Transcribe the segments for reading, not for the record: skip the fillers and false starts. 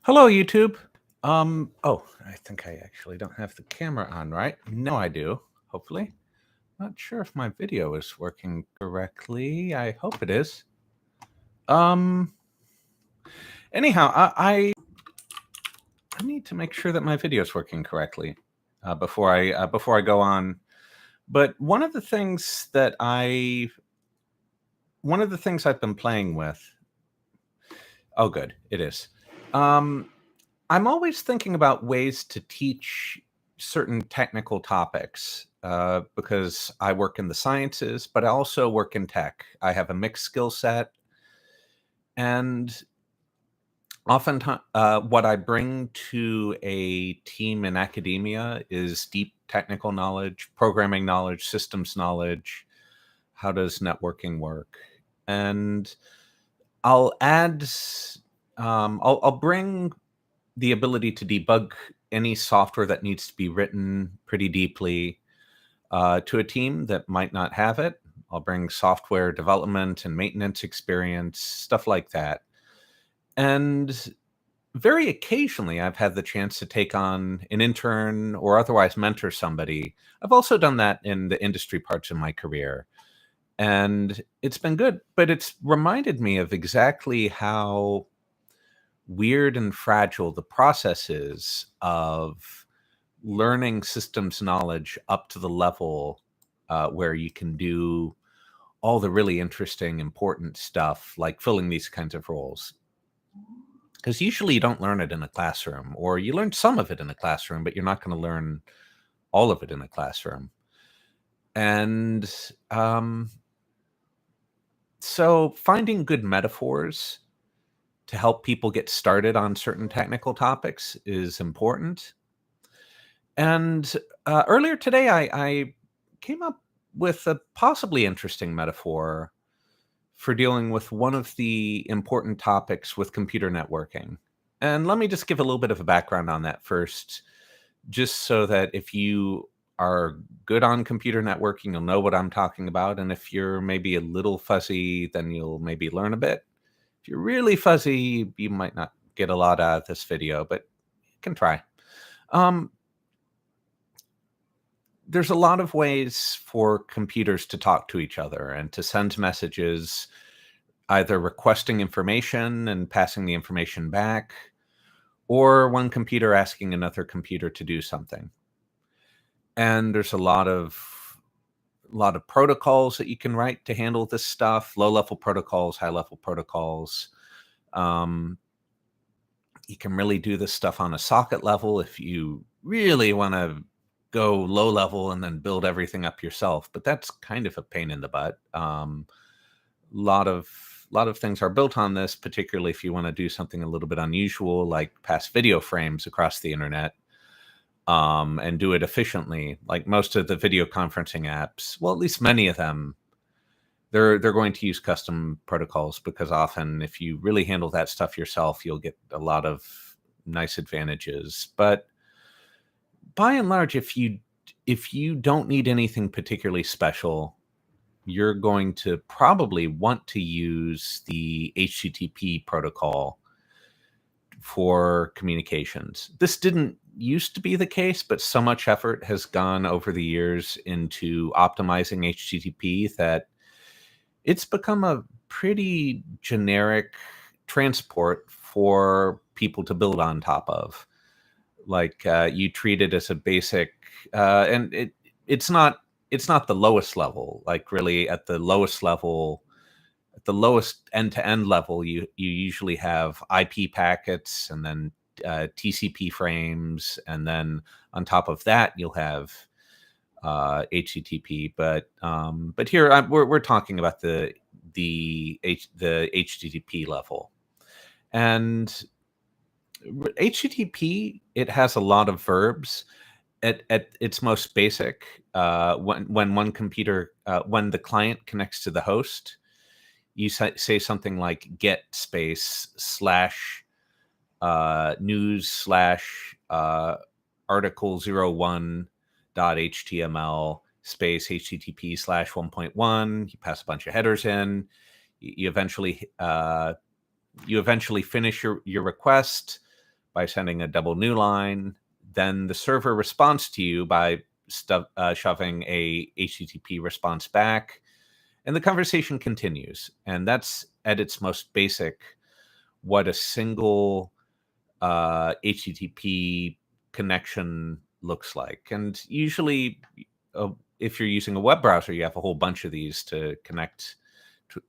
Hello, YouTube. Oh, I think I actually don't have the camera on, right? No, I do, hopefully. Not sure if my video is working correctly. I hope it is. Um, anyhow, I need to make sure that my video is working correctly before I go on. But one of the things I've been playing with. Oh, good, it is. Um, I'm always thinking about ways to teach certain technical topics because I work in the sciences, but I also work in tech. I have a mixed skill set, and oftentimes, what I bring to a team in academia is deep technical knowledge, programming knowledge, systems knowledge. How does networking work? And I'll add, I'll bring the ability to debug any software that needs to be written pretty deeply to a team that might not have it. I'll bring software development and maintenance experience, stuff like that. And very occasionally, I've had the chance to take on an intern or otherwise mentor somebody. I've also done that in the industry parts of my career. And it's been good, but it's reminded me of exactly how weird and fragile the process is of learning systems knowledge up to the level where you can do all the really interesting, important stuff like filling these kinds of roles. Because usually you don't learn it in a classroom, or you learn some of it in a classroom, but you're not going to learn all of it in a classroom. And so finding good metaphors to help people get started on certain technical topics is important. And earlier today, I came up with a possibly interesting metaphor for dealing with one of the important topics with computer networking. And let me just give a little bit of a background on that first, just so that if you are good on computer networking, you'll know what I'm talking about. And if you're maybe a little fuzzy, then you'll maybe learn a bit. If you're really fuzzy, you might not get a lot out of this video, but you can try. Um, there's a lot of ways for computers to talk to each other and to send messages, either requesting information and passing the information back, or one computer asking another computer to do something. And there's a lot of protocols that you can write to handle this stuff, low-level protocols, high-level protocols. Um, you can really do this stuff on a socket level if you really want to go low level and then build everything up yourself. But that's kind of a pain in the butt. Lot of lot of things are built on this, particularly if you want to do something a little bit unusual, like pass video frames across the internet, and do it efficiently. Like most of the video conferencing apps, well, at least many of them, they're going to use custom protocols because often if you really handle that stuff yourself, you'll get a lot of nice advantages. But by and large, if you don't need anything particularly special, you're going to probably want to use the HTTP protocol for communications. This didn't used to be the case, but so much effort has gone over the years into optimizing HTTP that it's become a pretty generic transport for people to build on top of. Like you treat it as a basic, and it's not the lowest level. Like really, at the lowest level, at the lowest end-to-end level, you usually have IP packets and then TCP frames, and then on top of that, you'll have HTTP. But here we're talking about the HTTP level, and HTTP, it has a lot of verbs. At its most basic, when one computer when the client connects to the host, you say something like get space slash news slash article 01 dot html space http slash 1.1. You pass a bunch of headers in. You eventually finish your request. by sending a double new line. Then the server responds to you by shoving a HTTP response back, and the conversation continues. And that's at its most basic what a single HTTP connection looks like. And usually, if you're using a web browser, you have a whole bunch of these to connect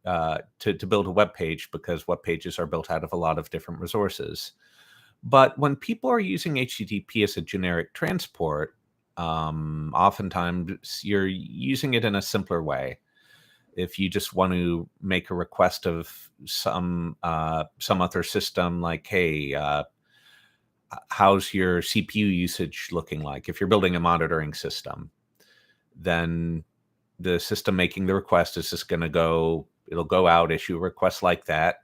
to build a web page, because web pages are built out of a lot of different resources. But when people are using HTTP as a generic transport, oftentimes you're using it in a simpler way. If you just want to make a request of some other system, like, hey, how's your CPU usage looking like? If you're building a monitoring system, then the system making the request is just going to it'll go out, issue a request like that.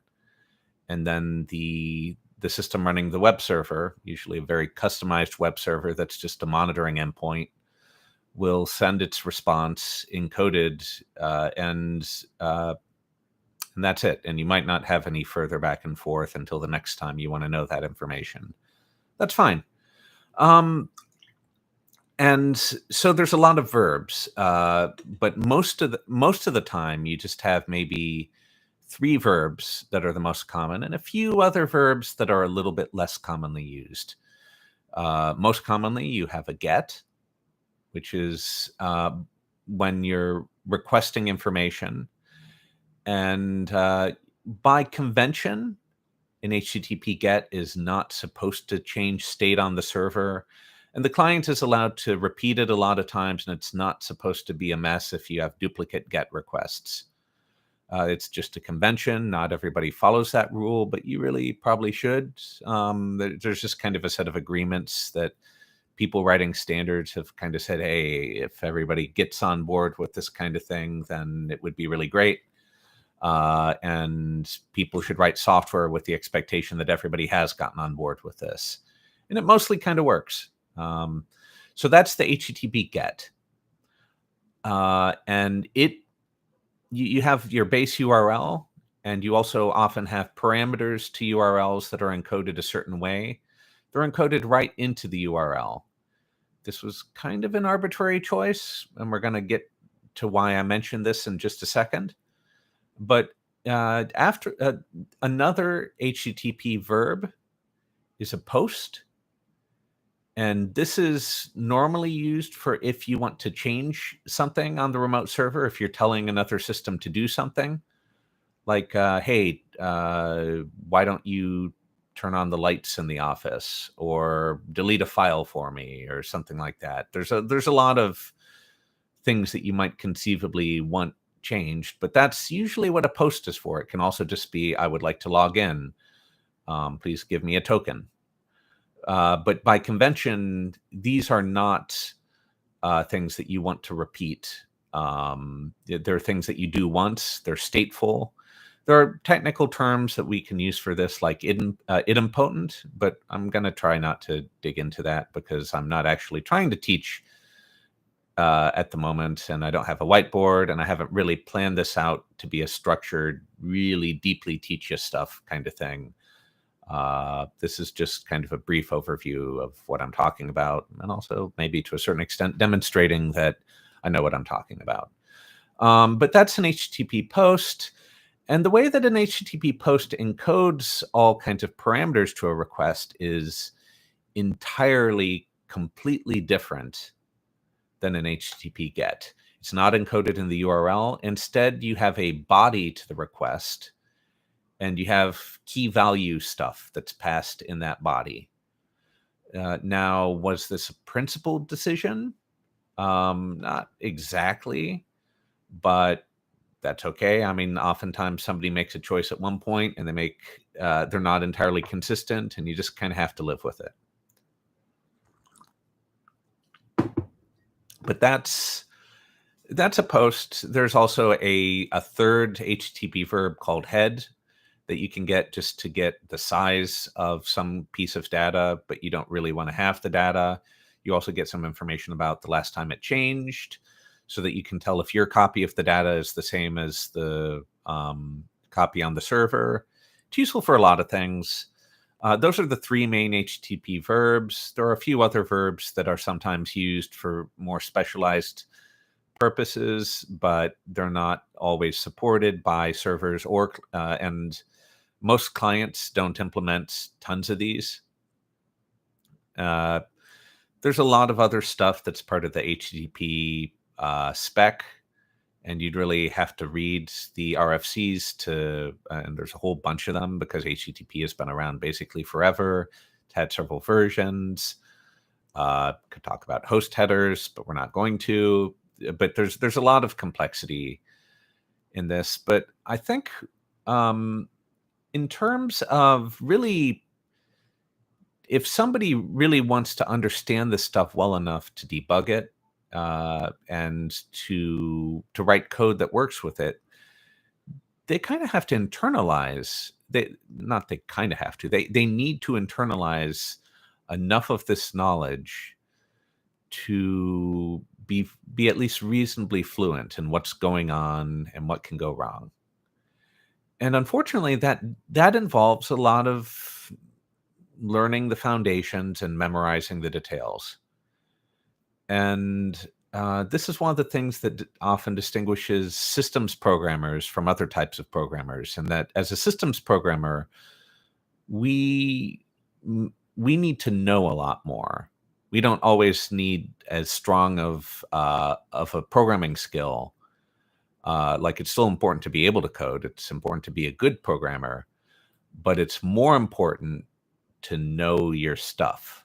And then the system running the web server, usually a very customized web server that's just a monitoring endpoint, will send its response encoded, and that's it. And you might not have any further back and forth until the next time you want to know that information. That's fine. And so there's a lot of verbs, but most of the time you just have maybe 3 verbs that are the most common, and a few other verbs that are a little bit less commonly used. Most commonly, you have a get, which is when you're requesting information. And by convention, an HTTP GET is not supposed to change state on the server. And the client is allowed to repeat it a lot of times, and it's not supposed to be a mess if you have duplicate GET requests. It's just a convention. Not everybody follows that rule, but you really probably should. There's just kind of a set of agreements that people writing standards have kind of said, hey, if everybody gets on board with this kind of thing, then it would be really great. And people should write software with the expectation that everybody has gotten on board with this. And it mostly kind of works. So that's the HTTP GET. And you have your base URL, and you also often have parameters to URLs that are encoded a certain way. They're encoded right into the URL. This was kind of an arbitrary choice, and we're going to get to why I mentioned this in just a second. But after another HTTP verb is a post. And this is normally used for if you want to change something on the remote server, if you're telling another system to do something. Like, hey, why don't you turn on the lights in the office, or delete a file for me, or something like that. There's a lot of things that you might conceivably want changed, but that's usually what a post is for. It can also just be, I would like to log in. Please give me a token. But by convention, these are not things that you want to repeat. They're things that you do once. They're stateful. There are technical terms that we can use for this, like idempotent, but I'm going to try not to dig into that because I'm not actually trying to teach at the moment, and I don't have a whiteboard, and I haven't really planned this out to be a structured, really deeply teach you stuff kind of thing. This is just kind of a brief overview of what I'm talking about, and also maybe to a certain extent demonstrating that I know what I'm talking about. But that's an HTTP post. And the way that an HTTP post encodes all kinds of parameters to a request is entirely, completely different than an HTTP GET. It's not encoded in the URL. Instead, you have a body to the request, and you have key value stuff that's passed in that body. Now, was this a principled decision? Not exactly, but that's okay. I mean, oftentimes somebody makes a choice at one point, and they're not entirely consistent, and you just kind of have to live with it. But that's a post. There's also a third HTTP verb called head that you can get just to get the size of some piece of data, but you don't really want to have the data. You also get some information about the last time it changed, so that you can tell if your copy of the data is the same as the copy on the server. It's useful for a lot of things. Those are the three main HTTP verbs. There are a few other verbs that are sometimes used for more specialized purposes, but they're not always supported by servers and most clients don't implement tons of these. Uh, there's a lot of other stuff that's part of the HTTP spec, and you'd really have to read the RFCs and there's a whole bunch of them because HTTP has been around basically forever. It's had several versions. Could talk about host headers, but we're not going to. But there's a lot of complexity in this. But I think in terms of really, if somebody really wants to understand this stuff well enough to debug it and to write code that works with it, they kind of have to internalize. They kind of have to. They need to internalize enough of this knowledge to be at least reasonably fluent in what's going on and what can go wrong. And unfortunately, that involves a lot of learning the foundations and memorizing the details. And this is one of the things that often distinguishes systems programmers from other types of programmers, and that as a systems programmer, we need to know a lot more. We don't always need as strong of a programming skill. Like, it's still important to be able to code. It's important to be a good programmer, but it's more important to know your stuff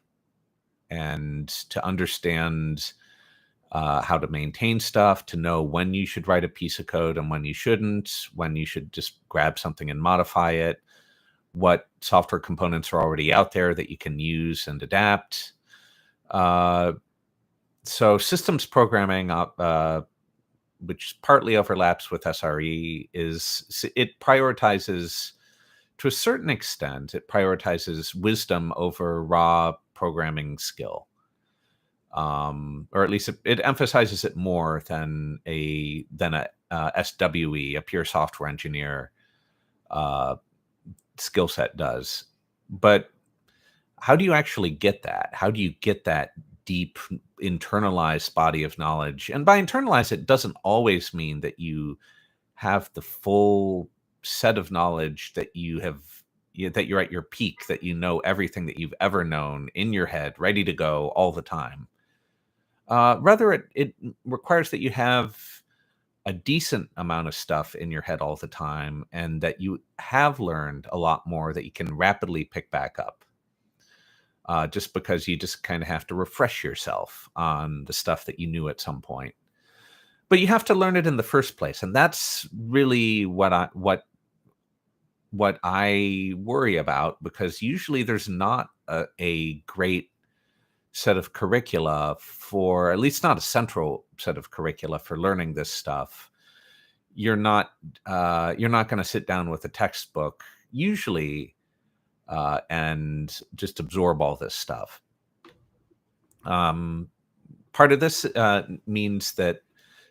and to understand how to maintain stuff, to know when you should write a piece of code and when you shouldn't, when you should just grab something and modify it, what software components are already out there that you can use and adapt. So systems programming, which partly overlaps with SRE, it prioritizes, to a certain extent, it prioritizes wisdom over raw programming skill. Or at least it emphasizes it more than a SWE, a pure software engineer skill set does. But how do you actually get that? How do you get that deep internalized body of knowledge? And by internalize, it doesn't always mean that you have the full set of knowledge that that you're at your peak, that you know everything that you've ever known in your head, ready to go all the time. Rather, it requires that you have a decent amount of stuff in your head all the time, and that you have learned a lot more that you can rapidly pick back up. Just because you just kind of have to refresh yourself on the stuff that you knew at some point. But you have to learn it in the first place, and that's really what I worry about, because usually there's not a great set of curricula for, at least not a central set of curricula for learning this stuff. You're not going to sit down with a textbook usually and just absorb all this stuff. Part of this means that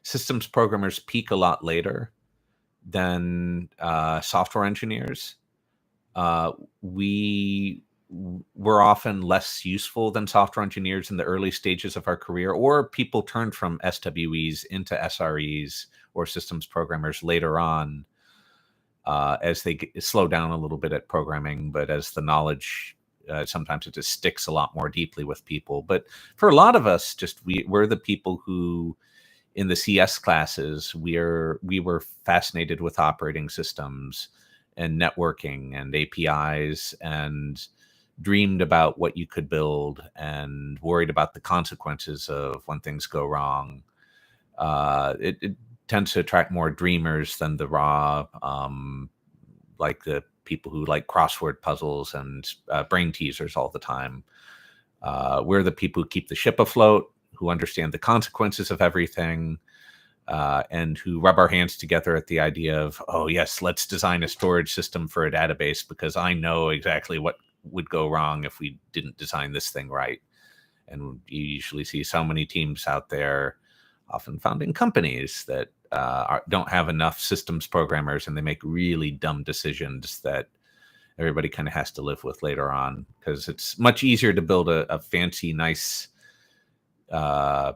systems programmers peak a lot later than software engineers. We're often less useful than software engineers in the early stages of our career, or people turn from SWEs into SREs or systems programmers later on as they slow down a little bit at programming, but as the knowledge, sometimes it just sticks a lot more deeply with people. But for a lot of us, we're the people who, in the CS classes, we were fascinated with operating systems and networking and APIs, and dreamed about what you could build and worried about the consequences of when things go wrong. It tends to attract more dreamers than the raw, like the people who like crossword puzzles and brain teasers all the time. We're the people who keep the ship afloat, who understand the consequences of everything, and who rub our hands together at the idea of, oh yes, let's design a storage system for a database because I know exactly what would go wrong if we didn't design this thing right. And you usually see so many teams out there, often founding companies, that don't have enough systems programmers, and they make really dumb decisions that everybody kind of has to live with later on, because it's much easier to build a fancy, nice, uh,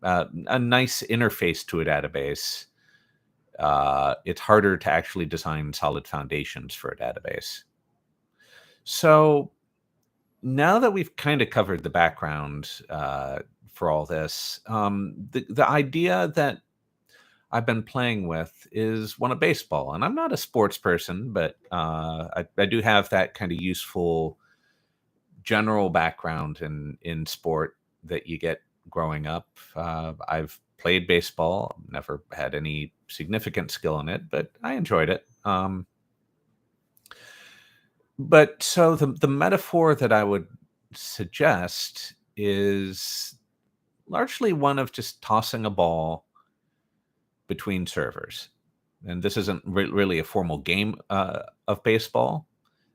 a nice interface to a database. It's harder to actually design solid foundations for a database. So now that we've kind of covered the background for all this, the idea that I've been playing with is one of baseball. And I'm not a sports person, but I do have that kind of useful general background in sport that you get growing up. I've played baseball, never had any significant skill in it, but I enjoyed it. But so the metaphor that I would suggest is largely one of just tossing a ball between servers. And this isn't really a formal game of baseball.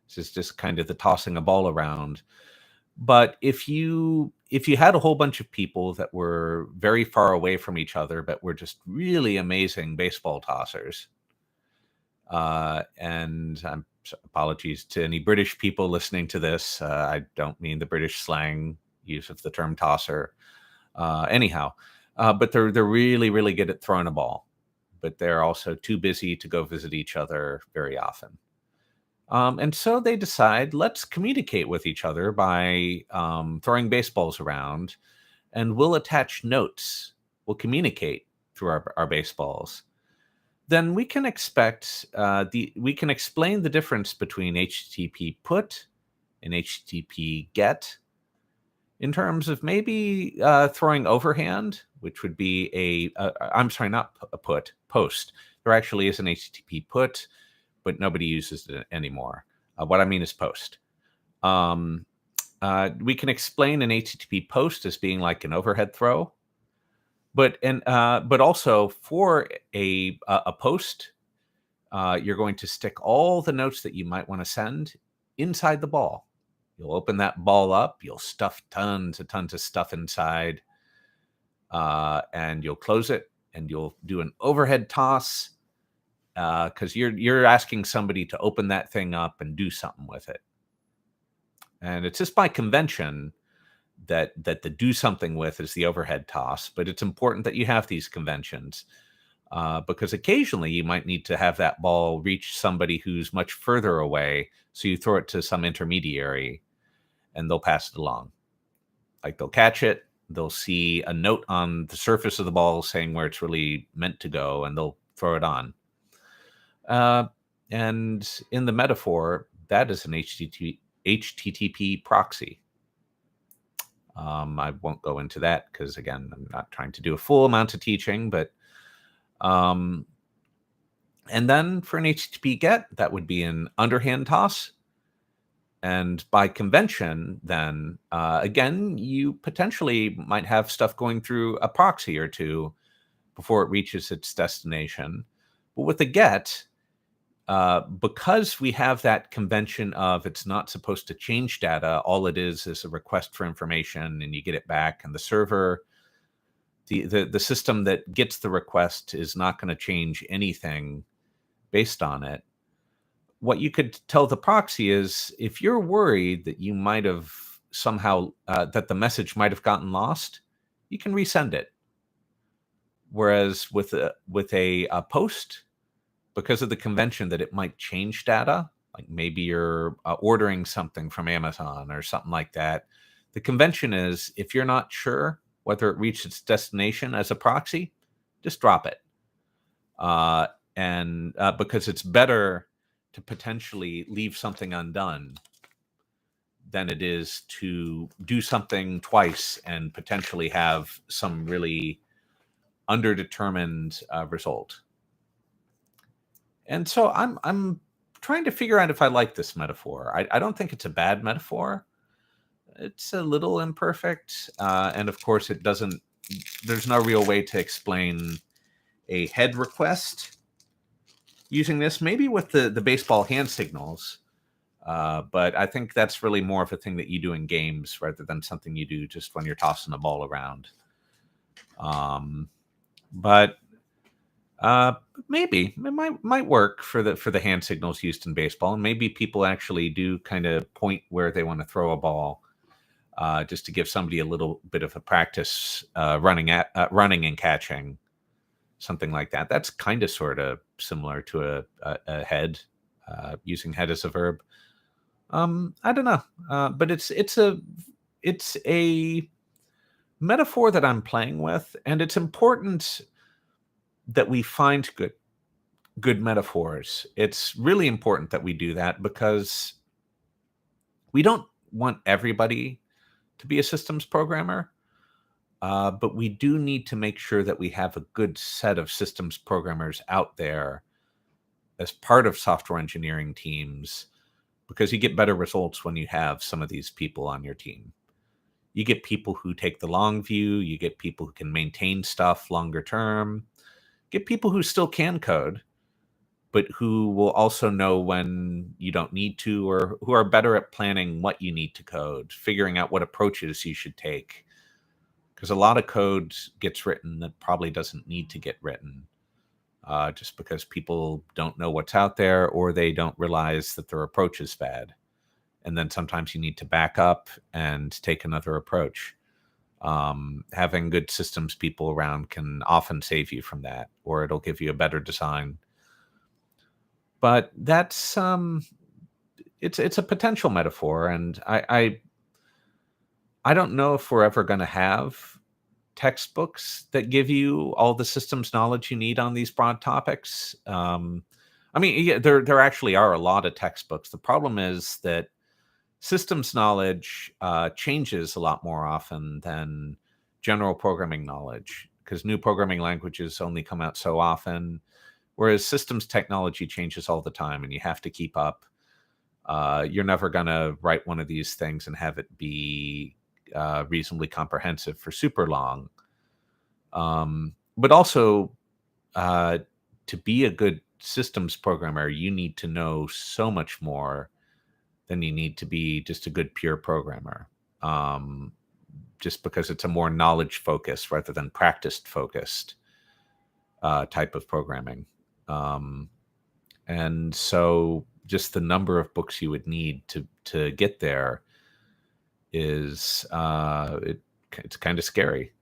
This is just kind of the tossing a ball around. But if you had a whole bunch of people that were very far away from each other, but were just really amazing baseball tossers, and apologies to any British people listening to this. I don't mean the British slang use of the term tosser. Anyhow, but they're really, really good at throwing a ball, but they're also too busy to go visit each other very often. And so they decide, let's communicate with each other by throwing baseballs around, and we'll attach notes. We'll communicate through our baseballs. Then we can expect we can explain the difference between HTTP put and HTTP get in terms of maybe throwing overhand, which would be I'm sorry, not a put, post. There actually is an HTTP put, but nobody uses it anymore. What I mean is post. We can explain an HTTP post as being like an overhead throw, but also for a post, you're going to stick all the notes that you might want to send inside the ball. You'll open that ball up. You'll stuff tons of stuff inside, and you'll close it, and you'll do an overhead toss because you're asking somebody to open that thing up and do something with it. And it's just by convention that the do something with is the overhead toss, but it's important that you have these conventions because occasionally you might need to have that ball reach somebody who's much further away, so you throw it to some intermediary and they'll pass it along. Like they'll catch it, they'll see a note on the surface of the ball saying where it's really meant to go, and they'll throw it on. And in the metaphor, that is an HTTP proxy. I won't go into that because, again, I'm not trying to do a full amount of teaching, but and then for an HTTP get, that would be an underhand toss. And by convention, then, again, you potentially might have stuff going through a proxy or two before it reaches its destination. But with the get, because we have that convention of it's not supposed to change data, all it is a request for information, and you get it back, and the server, the system that gets the request is not going to change anything based on it. What you could tell the proxy is, if you're worried that you might have somehow that the message might have gotten lost, you can resend it. Whereas with a post, because of the convention that it might change data, like maybe you're ordering something from Amazon or something like that, the convention is, if you're not sure whether it reached its destination as a proxy, just drop it. And because it's better to potentially leave something undone than it is to do something twice and potentially have some really underdetermined result. And so I'm trying to figure out if I like this metaphor. I don't think it's a bad metaphor. It's a little imperfect, and of course it doesn't. There's no real way to explain a head request using this, maybe with the baseball hand signals, but I think that's really more of a thing that you do in games rather than something you do just when you're tossing the ball around. But Uh, Maybe it might work for the hand signals used in baseball, and maybe people actually do kind of point where they want to throw a ball, just to give somebody a little bit of a practice running and catching, something like that. That's kind of sort of similar to a head, using head as a verb. I don't know, but it's a metaphor that I'm playing with, and it's important that we find good metaphors. It's really important that we do that because we don't want everybody to be a systems programmer, but we do need to make sure that we have a good set of systems programmers out there as part of software engineering teams, because you get better results when you have some of these people on your team. You get people who take the long view, you get people who can maintain stuff longer term, get people who still can code, but who will also know when you don't need to, or who are better at planning what you need to code, figuring out what approaches you should take. Because a lot of code gets written that probably doesn't need to get written, just because people don't know what's out there, or they don't realize that their approach is bad. And then sometimes you need to back up and take another approach. Having good systems people around can often save you from that, or it'll give you a better design. But it's a potential metaphor, and I don't know if we're ever going to have textbooks that give you all the systems knowledge you need on these broad topics. I mean, yeah, there actually are a lot of textbooks. The problem is that systems knowledge changes a lot more often than general programming knowledge, because new programming languages only come out so often, whereas systems technology changes all the time, and you have to keep up. You're never going to write one of these things and have it be reasonably comprehensive for super long. But also, to be a good systems programmer, you need to know so much more than you need to be just a good pure programmer. Just because it's a more knowledge focused rather than practiced focused type of programming. And so just the number of books you would need to get there is it's kind of scary.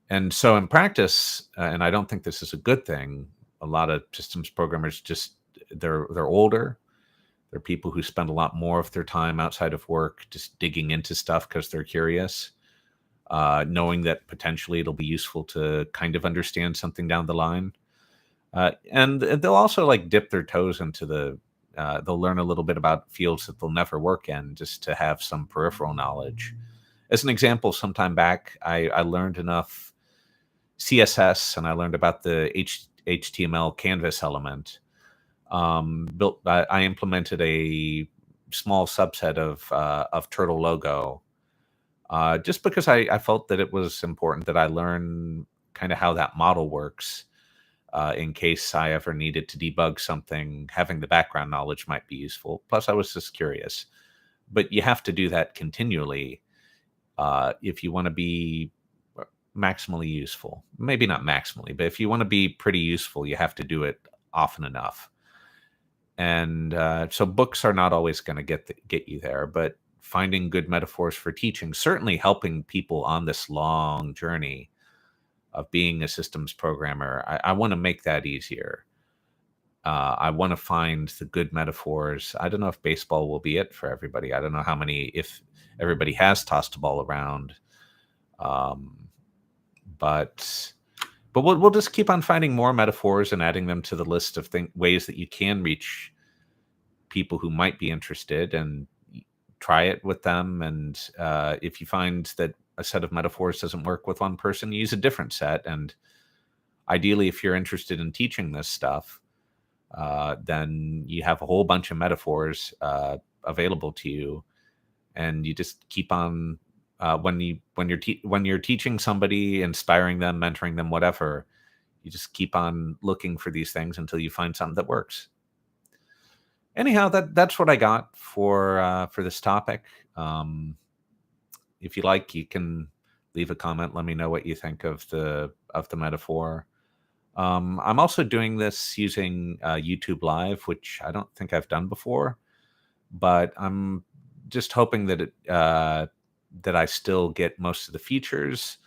And so in practice, and I don't think this is a good thing, a lot of systems programmers just they're older. They're people who spend a lot more of their time outside of work just digging into stuff because they're curious, knowing that potentially it'll be useful to kind of understand something down the line. And they'll also like dip their toes into they'll learn a little bit about fields that they'll never work in, just to have some peripheral knowledge. As an example, sometime back, I learned enough CSS, and I learned about the HTML canvas element. I implemented a small subset of Turtle logo, just because I felt that it was important that I learn kind of how that model works, in case I ever needed to debug something. Having the background knowledge might be useful. Plus, I was just curious. But you have to do that continually if you want to be maximally useful. Maybe not maximally, but if you want to be pretty useful, you have to do it often enough. And so books are not always going to get you there, but finding good metaphors for teaching, certainly helping people on this long journey of being a systems programmer. I want to make that easier. I want to find the good metaphors. I don't know if baseball will be it for everybody. I don't know if everybody has tossed a ball around. But we'll just keep on finding more metaphors and adding them to the list of ways that you can reach people who might be interested, and try it with them. And if you find that a set of metaphors doesn't work with one person, use a different set. And ideally, if you're interested in teaching this stuff, then you have a whole bunch of metaphors available to you, and you just keep on when you're teaching somebody, inspiring them, mentoring them, whatever. You just keep on looking for these things until you find something that works. Anyhow, that's what I got for this topic. If you like, you can leave a comment. Let me know what you think of the metaphor. I'm also doing this using YouTube Live, which I don't think I've done before, but I'm just hoping that that I still get most of the features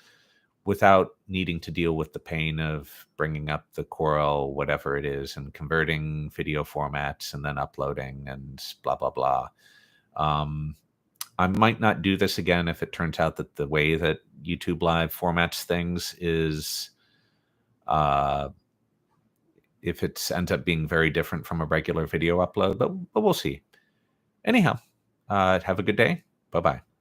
without needing to deal with the pain of bringing up the Corel, whatever it is, and converting video formats and then uploading and blah blah blah. Um, I might not do this again if it turns out that the way that YouTube Live formats things is, uh, if it ends up being very different from a regular video upload, but we'll see. Anyhow, have a good day. Bye bye.